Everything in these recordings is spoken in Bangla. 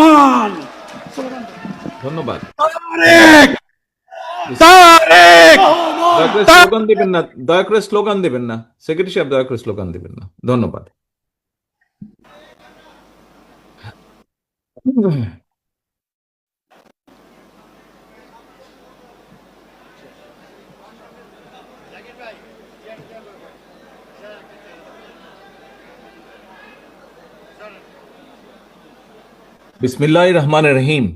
রহমান। ধন্যবাদ। তারেক তারেক দয়া করে স্লোগান দিবেন না, দয়া করে স্লোগান দিবেন না, সেক্রেটারি সাহেব দয়া করে স্লোগান দিবেন না, ধন্যবাদ। বিসমিল্লাহির রহমানির রহিম।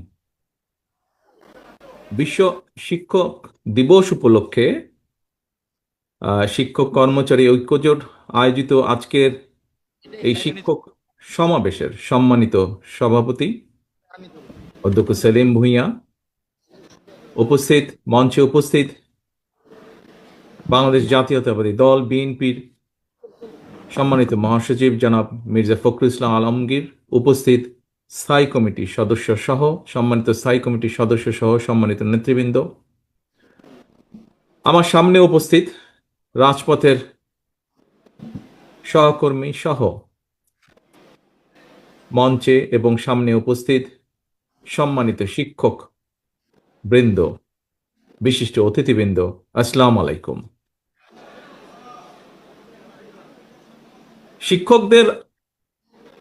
বিশ্ব শিক্ষক দিবস উপলক্ষে শিক্ষক কর্মচারী ঐক্যজোট আয়োজিত আজকের এই শিক্ষক সমাবেশের সম্মানিত সভাপতি অধ্যক্ষ সেলিম ভূঁইয়া, উপস্থিত মঞ্চে উপস্থিত বাংলাদেশ জাতীয়তাবাদী দল বিএনপির সম্মানিত মহাসচিব জনাব মির্জা ফখরুল ইসলাম আলমগীর, উপস্থিত স্থায়ী কমিটির সদস্য সহ সম্মানিত স্থায়ী কমিটির সদস্য সহ সম্মানিত নেতৃবৃন্দ, আমার সামনে উপস্থিত রাজপথের সহকর্মী সহ মঞ্চে এবং সামনে উপস্থিত সম্মানিত শিক্ষক বৃন্দ, বিশিষ্ট অতিথিবৃন্দ, আসসালামু আলাইকুম। শিক্ষকদের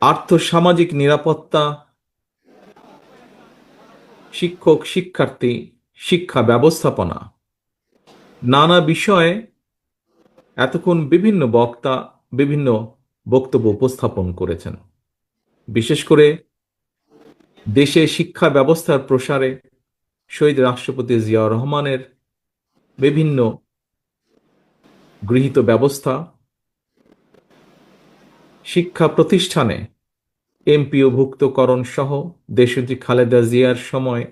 আর্থসামাজিক নিরাপত্তা, শিক্ষক শিক্ষার্থী শিক্ষা ব্যবস্থাপনা, নানা বিষয়ে এতক্ষণ বিভিন্ন বক্তা বিভিন্ন বক্তব্য উপস্থাপন করেছেন। বিশেষ করে দেশে শিক্ষা ব্যবস্থার প্রসারে শহীদ রাষ্ট্রপতি জিয়াউর রহমানের বিভিন্ন গৃহীত ব্যবস্থা, শিক্ষা প্রতিষ্ঠানে এমপিওভুক্তকরণ সহ দেশনেত্রী খালেদা জিয়ার সময়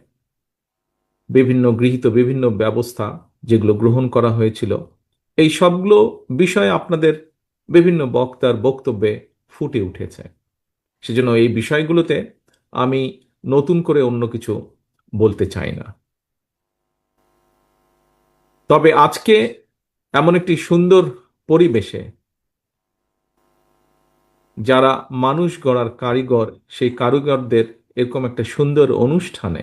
গৃহীত বিভিন্ন ব্যবস্থা যেগুলো গ্রহণ করা হয়েছিল, এই সবগুলো বিষয়ে আপনাদের বিভিন্ন বক্তার বক্তব্যে ফুটে উঠেছে। সেজন্য এই বিষয়গুলোতে আমি নতুন করে অন্য কিছু বলতে চাই না। তবে আজকে এমন একটি সুন্দর পরিবেশে যারা মানুষ গড়ার কারিগর, সেই কারিগরদের এরকম একটা সুন্দর অনুষ্ঠানে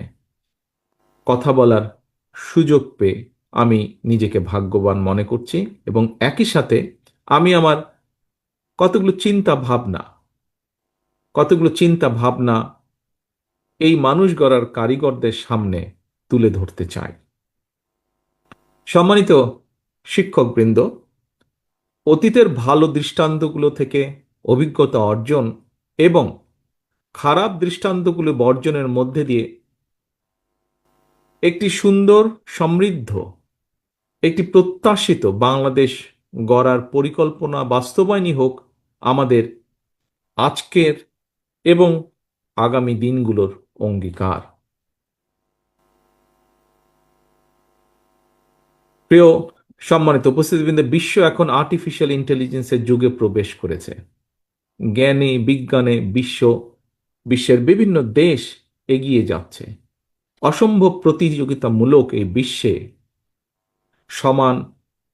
কথা বলার সুযোগ পেয়ে আমি নিজেকে ভাগ্যবান মনে করছি এবং একই সাথে আমি আমার কতগুলো চিন্তা ভাবনা এই মানুষ গড়ার কারিগরদের সামনে তুলে ধরতে চাই। সম্মানিত শিক্ষকবৃন্দ, অতীতের ভালো দৃষ্টান্তগুলো থেকে অভিজ্ঞতা অর্জন এবং খারাপ দৃষ্টান্তগুলো বর্জনের মধ্যে দিয়ে একটি সুন্দর, সমৃদ্ধ, একটি প্রত্যাশিত বাংলাদেশ গড়ার পরিকল্পনা বাস্তবায়নই হোক আমাদের আজকের এবং আগামী দিনগুলোর অঙ্গীকার। প্রিয় সম্মানিত উপস্থিতিবৃন্দ, বিশ্ব এখন আর্টিফিশিয়াল ইন্টেলিজেন্সের যুগে প্রবেশ করেছে। জ্ঞানে বিজ্ঞানে বিশ্বের বিভিন্ন দেশ এগিয়ে যাচ্ছে। অসম্ভব প্রতিযোগিতামূলক এই বিশ্বে সমান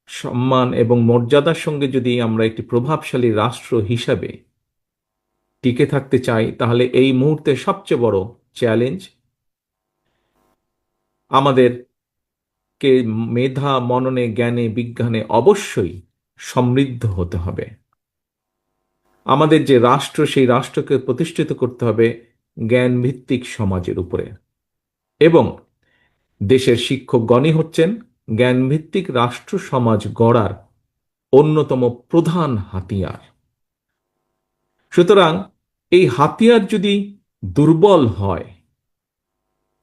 সম্মান এবং মর্যাদার সঙ্গে যদি আমরা একটি প্রভাবশালী রাষ্ট্র হিসাবে টিকে থাকতে চাই, তাহলে এই মুহূর্তে সবচেয়ে বড় চ্যালেঞ্জ আমাদেরকে মেধা, মননে, জ্ঞানে, বিজ্ঞানে অবশ্যই সমৃদ্ধ হতে হবে। আমাদের যে রাষ্ট্র, সেই রাষ্ট্রকে প্রতিষ্ঠিত করতে হবে জ্ঞান ভিত্তিক সমাজের উপরে, এবং দেশের শিক্ষকগণই হচ্ছেন জ্ঞান ভিত্তিক রাষ্ট্র সমাজ গড়ার অন্যতম প্রধান হাতিয়ার। সুতরাং এই হাতিয়ার যদি দুর্বল হয়,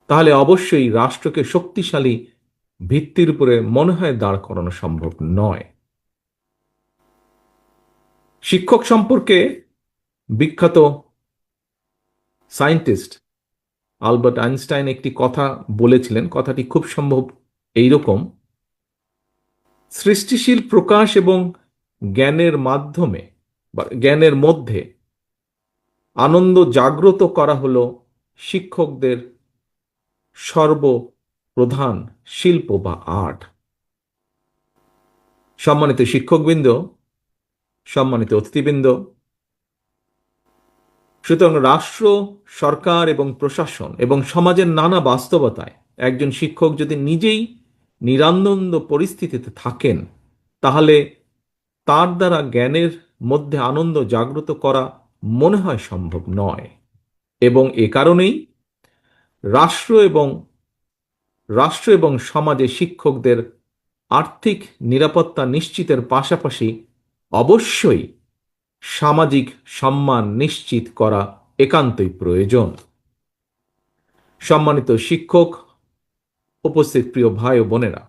তাহলে অবশ্যই রাষ্ট্রকে শক্তিশালী ভিত্তির উপরে মনে হয় দাঁড় করানো সম্ভব নয়। শিক্ষক সম্পর্কে বিখ্যাত সায়েন্টিস্ট আলবার্ট আইনস্টাইন একটি কথা বলেছিলেন। কথাটি খুব সম্ভব এইরকম: সৃষ্টিশীল প্রকাশ এবং জ্ঞানের মাধ্যমে বা জ্ঞানের মধ্যে আনন্দ জাগ্রত করা হলো শিক্ষকদের সর্বপ্রধান শিল্প বা আর্ট। সম্মানিত শিক্ষকবৃন্দ, সম্মানিত অতিথিবৃন্দ, সুতরাং রাষ্ট্র, সরকার এবং প্রশাসন এবং সমাজের নানা বাস্তবতায় একজন শিক্ষক যদি নিজেই নিরানন্দ পরিস্থিতিতে থাকেন, তাহলে তার দ্বারা জ্ঞানের মধ্যে আনন্দ জাগ্রত করা মনে হয় সম্ভব নয়। এবং এ কারণেই রাষ্ট্র এবং রাষ্ট্র এবং সমাজে শিক্ষকদের আর্থিক নিরাপত্তা নিশ্চিতের পাশাপাশি অবশ্যই সামাজিক সম্মান নিশ্চিত করা একান্তই প্রয়োজন। সম্মানিত শিক্ষক, উপস্থিত প্রিয় ভাই ও বোনেরা,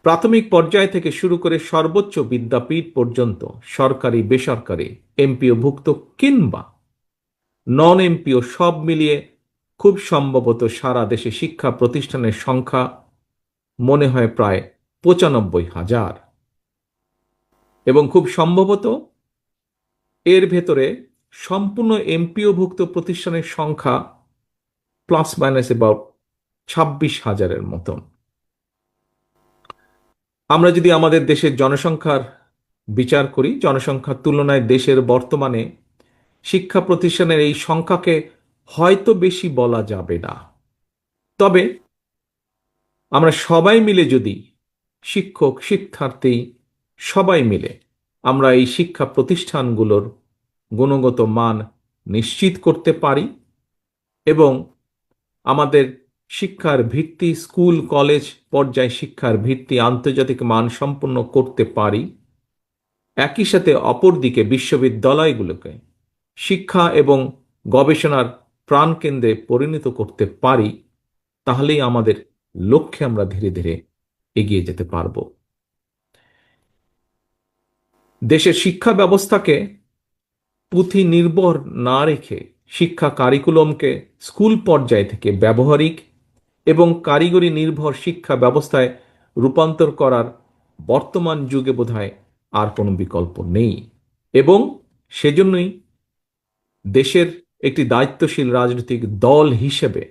প্রাথমিক পর্যায় থেকে শুরু করে সর্বোচ্চ বিদ্যাপীঠ পর্যন্ত সরকারি, বেসরকারি, এমপিওভুক্ত কিংবা নন এমপিও সব মিলিয়ে খুব সম্ভবত সারা দেশে শিক্ষা প্রতিষ্ঠানের সংখ্যা মনে হয় প্রায় ৯৫,০০০, এবং খুব সম্ভবত এর ভেতরে সম্পূর্ণ এমপিওভুক্ত প্রতিষ্ঠানের সংখ্যা প্লাস মাইনাস অ্যাবাউট ২৬,০০০-এর মতন। আমরা যদি আমাদের দেশের জনসংখ্যার বিচার করি, জনসংখ্যার তুলনায় দেশের বর্তমানে শিক্ষা প্রতিষ্ঠানের এই সংখ্যাকে হয়তো বেশি বলা যাবে না। তবে আমরা সবাই মিলে যদি, শিক্ষক, শিক্ষার্থী সবাই মিলে আমরা এই শিক্ষা প্রতিষ্ঠানগুলোর গুণগত মান নিশ্চিত করতে পারি এবং আমাদের শিক্ষার ভিত্তি, স্কুল কলেজ পর্যায়ে শিক্ষার ভিত্তি আন্তর্জাতিক মান সম্পন্ন করতে পারি, একই সাথে অপরদিকে বিশ্ববিদ্যালয়গুলোকে শিক্ষা এবং গবেষণার প্রাণকেন্দ্রে পরিণত করতে পারি, তাহলেই আমাদের লক্ষ্যে আমরা ধীরে ধীরে এগিয়ে যেতে পারব। দেশের শিক্ষা ব্যবস্থাকে পুঁথি নির্ভর না রেখে শিক্ষা কারিকুলামকে স্কুল পর্যায় থেকে ব্যবহারিক এবং কারিগরি নির্ভর শিক্ষা ব্যবস্থায় রূপান্তর করার বর্তমান যুগে বোধহয় আর কোনো বিকল্প নেই। এবং সেজন্যই দেশের একটি দায়িত্বশীল রাজনৈতিক দল হিসেবে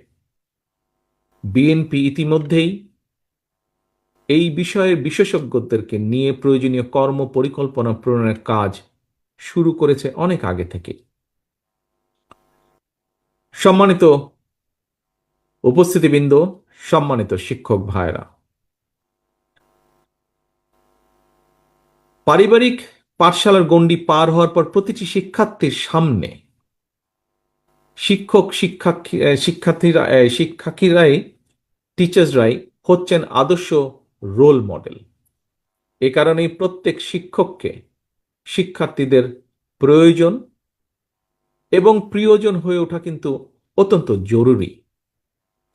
বিএনপি ইতিমধ্যেই এই বিষয়ের বিশেষজ্ঞদেরকে নিয়ে প্রয়োজনীয় কর্ম পরিকল্পনা প্রণয়নের কাজ শুরু করেছে অনেক আগে থেকে। সম্মানিত উপস্থিতিবৃন্দ, সম্মানিত শিক্ষক ভাইরা, পারিবারিক পাঠশালার গণ্ডি পার হওয়ার পর প্রতিটি শিক্ষার্থীর সামনে শিক্ষক, শিক্ষার্থীরাই, টিচার্সরাই হচ্ছেন আদর্শ রোল মডেল। এ কারণেই প্রত্যেক শিক্ষককে শিক্ষার্থীদের প্রয়োজন এবং প্রিয়জন হয়ে ওঠা কিন্তু অত্যন্ত জরুরি।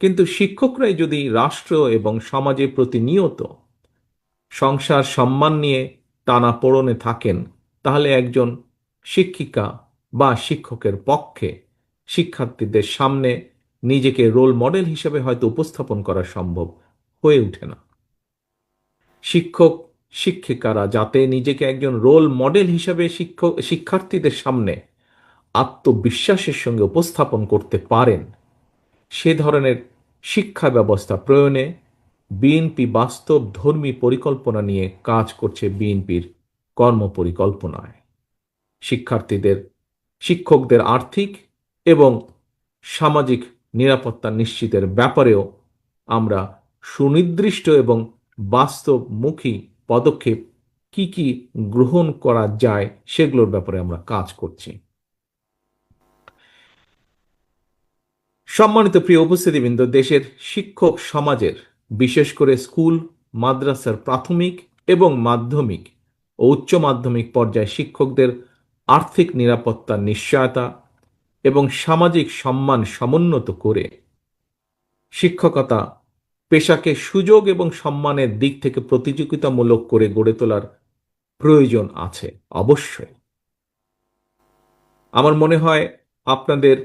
কিন্তু শিক্ষকরাই যদি রাষ্ট্র এবং সমাজে প্রতিনিয়ত সংসার সম্মান নিয়ে টানাপোড়েনে থাকেন, তাহলে একজন শিক্ষিকা বা শিক্ষকের পক্ষে শিক্ষার্থীদের সামনে নিজেকে রোল মডেল হিসেবে হয়তো উপস্থাপন করা সম্ভব হয়ে ওঠে না। শিক্ষক শিক্ষিকারা যাতে নিজেকে একজন রোল মডেল হিসেবে শিক্ষার্থীদের সামনে আত্মবিশ্বাসের সঙ্গে উপস্থাপন করতে পারেন, সে ধরনের শিক্ষা ব্যবস্থা প্রয়োগে বিএনপি বাস্তব ধর্মী পরিকল্পনা নিয়ে কাজ করছে। বিএনপির কর্মপরিকল্পনায় শিক্ষকদের আর্থিক এবং সামাজিক নিরাপত্তা নিশ্চিতের ব্যাপারেও আমরা সুনির্দিষ্ট এবং বাস্তবমুখী পদক্ষেপ কি কি গ্রহণ করা যায় সেগুলোর ব্যাপারে আমরা কাজ করছি। সম্মানিত প্রিয় উপস্থিতিবৃন্দ, দেশের শিক্ষক সমাজের, বিশেষ করে স্কুল, মাদ্রাসার প্রাথমিক এবং মাধ্যমিক ও উচ্চ মাধ্যমিক পর্যায়ে শিক্ষকদের আর্থিক নিরাপত্তার নিশ্চয়তা এবং সামাজিক সম্মান সমুন্নত করে শিক্ষকতা পেশাকে সুযোগ এবং সম্মানের দিক থেকে প্রতিযোগিতামূলক করে গড়ে তোলার প্রয়োজন আছে অবশ্যই। আমার মনে হয় আপনাদের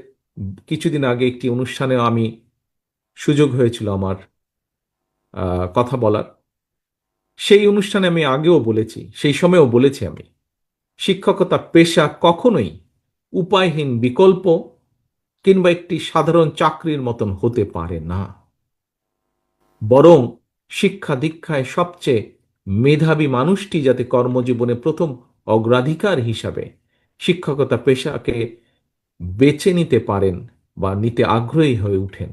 কিছুদিন আগে একটি অনুষ্ঠানে আমি সুযোগ হয়েছিল আমার কথা বলার। সেই অনুষ্ঠানে আমি আগেও বলেছি, সেই সময়েও বলেছি, আমি শিক্ষকতা পেশা কখনোই উপায়হীন বিকল্প কিংবা একটি সাধারণ চাকরির মতন হতে পারে না। বরং শিক্ষা দীক্ষায় সবচেয়ে মেধাবী মানুষটি যাতে কর্মজীবনে প্রথম অগ্রাধিকার হিসাবে শিক্ষকতা পেশাকে বেছে নিতে পারেন বা নিতে আগ্রহী হয়ে উঠেন।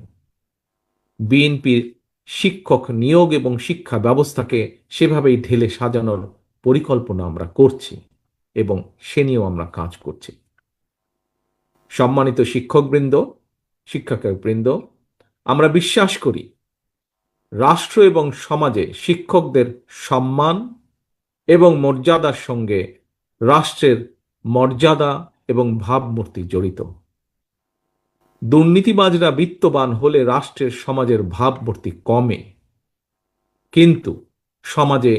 বিএনপির শিক্ষক নিয়োগ এবং শিক্ষা ব্যবস্থাকে সেভাবেই ঢেলে সাজানোর পরিকল্পনা আমরা করছি এবং সে নিয়েও আমরা কাজ করছি। সম্মানিত শিক্ষকবৃন্দ, শিক্ষকবৃন্দ, আমরা বিশ্বাস করি রাষ্ট্র এবং সমাজে শিক্ষকদের সম্মান এবং মর্যাদার সঙ্গে রাষ্ট্রের মর্যাদা এবং ভাবমূর্তি জড়িত। দুর্নীতিবাজরা বিত্তবান হলে রাষ্ট্রের সমাজের ভাবমূর্তি কমে, কিন্তু সমাজে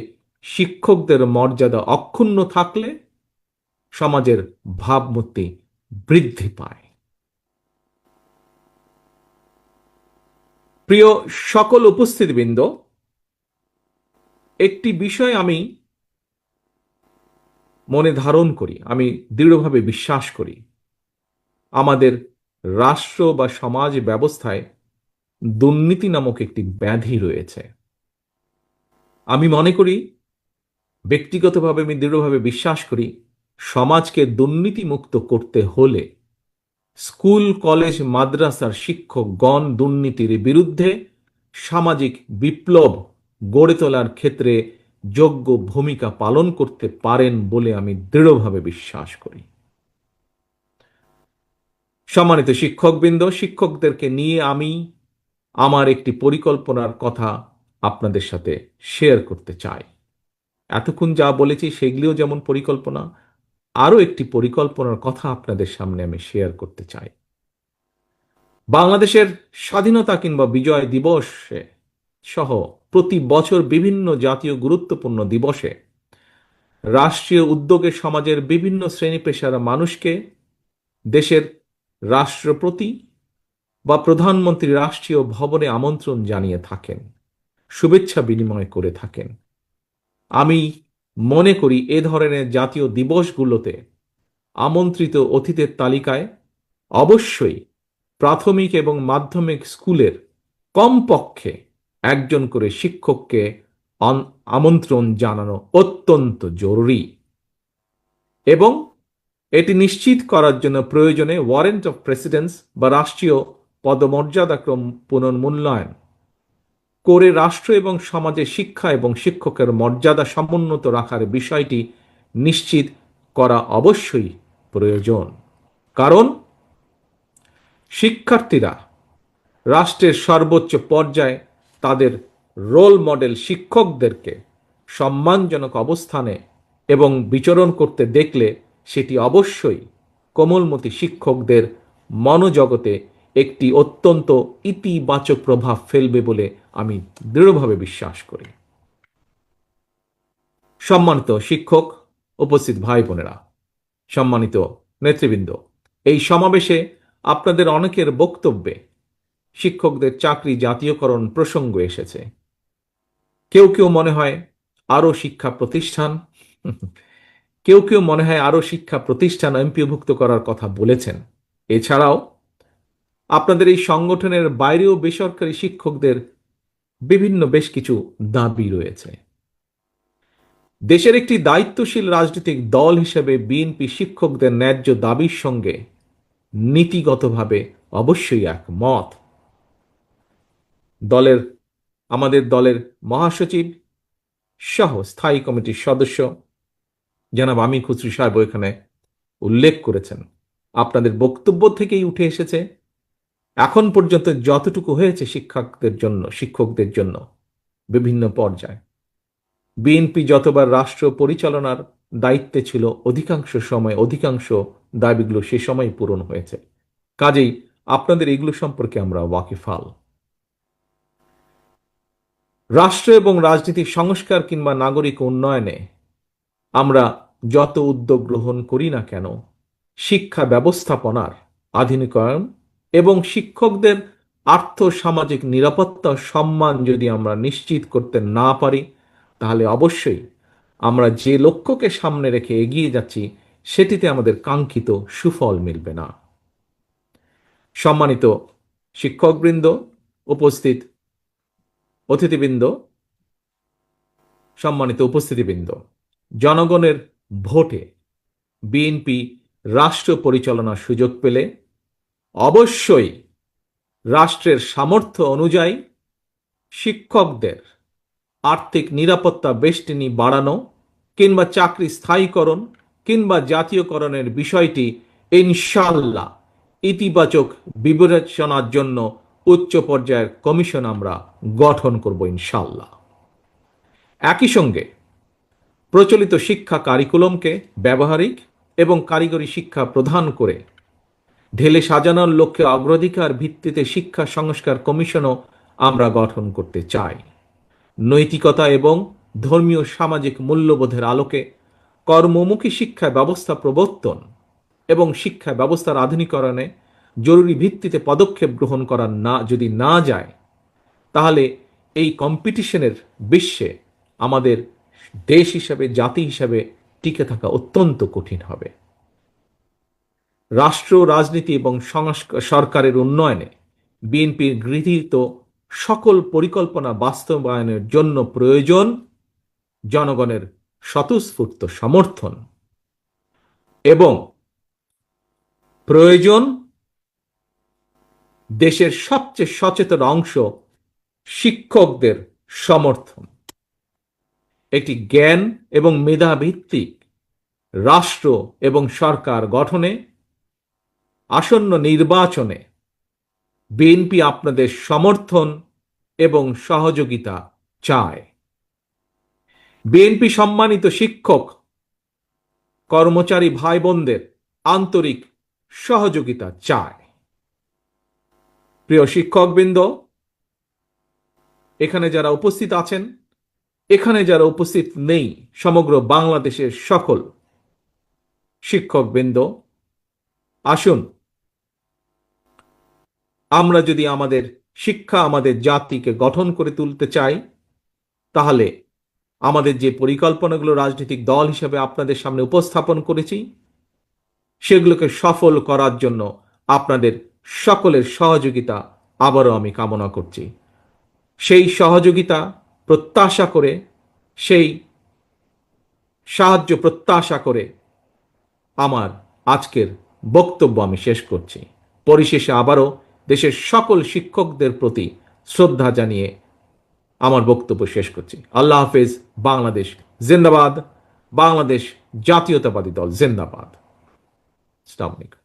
শিক্ষকদের মর্যাদা অক্ষুণ্ণ থাকলে সমাজের ভাবমূর্তি বৃদ্ধি পায়। প্রিয় সকল উপস্থিতবৃন্দ, একটি বিষয় আমি মনে ধারণ করি, আমি দৃঢ়ভাবে বিশ্বাস করি, আমাদের রাষ্ট্র বা সমাজ ব্যবস্থায় দুর্নীতি নামক একটি ব্যাধি রয়েছে। আমি মনে করি, ব্যক্তিগতভাবে আমি দৃঢ়ভাবে বিশ্বাস করি, সমাজকে দুর্নীতিমুক্ত করতে হলে স্কুল, কলেজ, মাদ্রাসার শিক্ষকগণ দুর্নীতির বিরুদ্ধে সামাজিক বিপ্লব গড়ে তোলার ক্ষেত্রে যোগ্য ভূমিকা পালন করতে পারেন বলে আমি দৃঢ়ভাবে বিশ্বাস করি। সম্মানিত শিক্ষকবৃন্দ, শিক্ষকদেরকে নিয়ে আমি আমার একটি পরিকল্পনার কথা আপনাদের সাথে শেয়ার করতে চাই। এতক্ষণ যা বলেছি সেগুলিও যেমন পরিকল্পনা, আরও একটি পরিকল্পনার কথা আপনাদের সামনে আমি শেয়ার করতে চাই। বাংলাদেশের স্বাধীনতা কিংবা বিজয় দিবসে সহ প্রতি বছর বিভিন্ন জাতীয় গুরুত্বপূর্ণ দিবসে রাষ্ট্রীয় উদ্যোগে সমাজের বিভিন্ন শ্রেণী পেশার মানুষকে দেশের রাষ্ট্রপতি বা প্রধানমন্ত্রী রাষ্ট্রীয় ভবনে আমন্ত্রণ জানিয়ে থাকেন, শুভেচ্ছা বিনিময় করে থাকেন। আমি মনে করি এ ধরনের জাতীয় দিবসগুলোতে আমন্ত্রিত অতিথির তালিকায় অবশ্যই প্রাথমিক এবং মাধ্যমিক স্কুলের কমপক্ষে একজন করে শিক্ষককে আমন্ত্রণ জানানো অত্যন্ত জরুরি এবং এটি নিশ্চিত করার জন্য প্রয়োজনে ওয়ারেন্ট অফ প্রেসিডেন্স বা রাষ্ট্রীয় পদমর্যাদাক্রম পুনর্মূল্যায়ন করে রাষ্ট্র এবং সমাজে শিক্ষা এবং শিক্ষকের মর্যাদা সমুন্নত রাখার বিষয়টি নিশ্চিত করা অবশ্যই প্রয়োজন। কারণ শিক্ষার্থীরা রাষ্ট্রের সর্বোচ্চ পর্যায়ে তাদের রোল মডেল শিক্ষকদেরকে সম্মানজনক অবস্থানে এবং বিচরণ করতে দেখলে সেটি অবশ্যই কোমলমতি শিক্ষকদের মনোজগতে একটি অত্যন্ত ইতিবাচক প্রভাব ফেলবে বলে আমি দৃঢ়ভাবে বিশ্বাস করি। সম্মানিত শিক্ষক, উপস্থিত ভাই বোনেরা, সম্মানিত নেতৃবৃন্দ, এই সমাবেশে আপনাদের অনেকের বক্তব্যে শিক্ষকদের চাকরি জাতীয়করণ প্রসঙ্গ এসেছে। কেউ কেউ মনে হয় আরও শিক্ষা প্রতিষ্ঠান কেউ কেউ মনে হয় আরও শিক্ষা প্রতিষ্ঠান এমপিওভুক্ত করার কথা বলেছেন। এছাড়াও আপনাদের এই সংগঠনের বাইরেও বেসরকারি শিক্ষকদের বিভিন্ন বেশ কিছু দাবি রয়েছে। দেশের একটি দায়িত্বশীল রাজনৈতিক দল হিসেবে বিএনপি শিক্ষকদের ন্যায্য দাবির সঙ্গে নীতিগতভাবে অবশ্যই একমত। আমাদের দলের মহাসচিব সহ স্থায়ী কমিটির সদস্য জনাব আমির খুসরো সাহেব এখানে উল্লেখ করেছেন, আপনাদের বক্তব্য থেকেই উঠে এসেছে এখন পর্যন্ত যতটুকু হয়েছে শিক্ষকদের জন্য বিভিন্ন পর্যায়ে বিএনপি যতবার রাষ্ট্র পরিচালনার দায়িত্বে ছিল অধিকাংশ সময় অধিকাংশ দাবিগুলো সে সময় পূরণ হয়েছে। কাজেই আপনাদের এগুলো সম্পর্কে আমরা ওয়াকিফাল। রাষ্ট্র এবং রাজনীতির সংস্কার কিংবা নাগরিক উন্নয়নে আমরা যত উদ্যোগ গ্রহণ করি না কেন, শিক্ষা ব্যবস্থাপনার আধুনিকায়ন এবং শিক্ষকদের আর্থ সামাজিক নিরাপত্তা সম্মান যদি আমরা নিশ্চিত করতে না পারি, তাহলে অবশ্যই আমরা যে লক্ষ্যকে সামনে রেখে এগিয়ে যাচ্ছি সেটিতে আমাদের কাঙ্ক্ষিত সুফল মিলবে না। সম্মানিত শিক্ষকবৃন্দ, উপস্থিত অতিথিবৃন্দ, সম্মানিত উপস্থিতিবৃন্দ, জনগণের ভোটে বিএনপি রাষ্ট্র পরিচালনার সুযোগ পেলে অবশ্যই রাষ্ট্রের সামর্থ্য অনুযায়ী শিক্ষকদের আর্থিক নিরাপত্তা বেষ্টনী বাড়ানো কিংবা চাকরি স্থায়ীকরণ কিংবা জাতীয়করণের বিষয়টি ইনশাআল্লাহ ইতিবাচক বিবেচনার জন্য উচ্চ পর্যায়ের কমিশন আমরা গঠন করব ইনশাআল্লাহ। একই সঙ্গে প্রচলিত শিক্ষা কারিকুলামকে ব্যবহারিক এবং কারিগরি শিক্ষা প্রদান করে ঢেলে সাজানোর লক্ষ্যে অগ্রাধিকার ভিত্তিতে শিক্ষা সংস্কার কমিশনও আমরা গঠন করতে চাই। নৈতিকতা এবং ধর্মীয় সামাজিক মূল্যবোধের আলোকে কর্মমুখী শিক্ষা ব্যবস্থা প্রবর্তন এবং শিক্ষা ব্যবস্থার আধুনিকরণে জরুরি ভিত্তিতে পদক্ষেপ গ্রহণ করা যদি না যায়, তাহলে এই কম্পিটিশনের বিশ্বে আমাদের দেশ হিসাবে, জাতি হিসাবে টিকে থাকা অত্যন্ত কঠিন হবে। রাষ্ট্র, রাজনীতি এবং সরকারের উন্নয়নে বিএনপির গৃহীত সকল পরিকল্পনা বাস্তবায়নের জন্য প্রয়োজন জনগণের স্বতঃস্ফূর্ত সমর্থন এবং প্রয়োজন দেশের সবচেয়ে সচেতন অংশ শিক্ষকদের সমর্থন। একটি জ্ঞান এবং মেধাভিত্তিক রাষ্ট্র এবং সরকার গঠনে আসন্ন নির্বাচনে বিএনপি আপনাদের সমর্থন এবং সহযোগিতা চায়। বিএনপি সম্মানিত শিক্ষক কর্মচারী ভাই বোনদের আন্তরিক সহযোগিতা চায়। প্রিয় শিক্ষকবৃন্দ, এখানে যারা উপস্থিত আছেন, এখানে যারা উপস্থিত নেই, সমগ্র বাংলাদেশের সকল শিক্ষকবৃন্দ, আসুন আমরা যদি আমাদের শিক্ষা, আমাদের জাতিকে গঠন করে তুলতে চাই, তাহলে আমাদের যে পরিকল্পনাগুলো রাজনৈতিক দল হিসেবে আপনাদের সামনে উপস্থাপন করেছি, সেগুলোকে সফল করার জন্য আপনাদের সকলের সহযোগিতা আবারও আমি কামনা করছি। সেই সহযোগিতা প্রত্যাশা করে, সেই সাহায্য প্রত্যাশা করে আমার আজকের বক্তব্য আমি শেষ করছি। পরিশেষে আবারও দেশের সকল শিক্ষকদের প্রতি শ্রদ্ধা জানিয়ে আমার বক্তব্য শেষ করছি। আল্লাহ হাফেজ। বাংলাদেশ জিন্দাবাদ। বাংলাদেশ জাতীয়তাবাদী দল জিন্দাবাদ। আসসালামু আলাইকুম।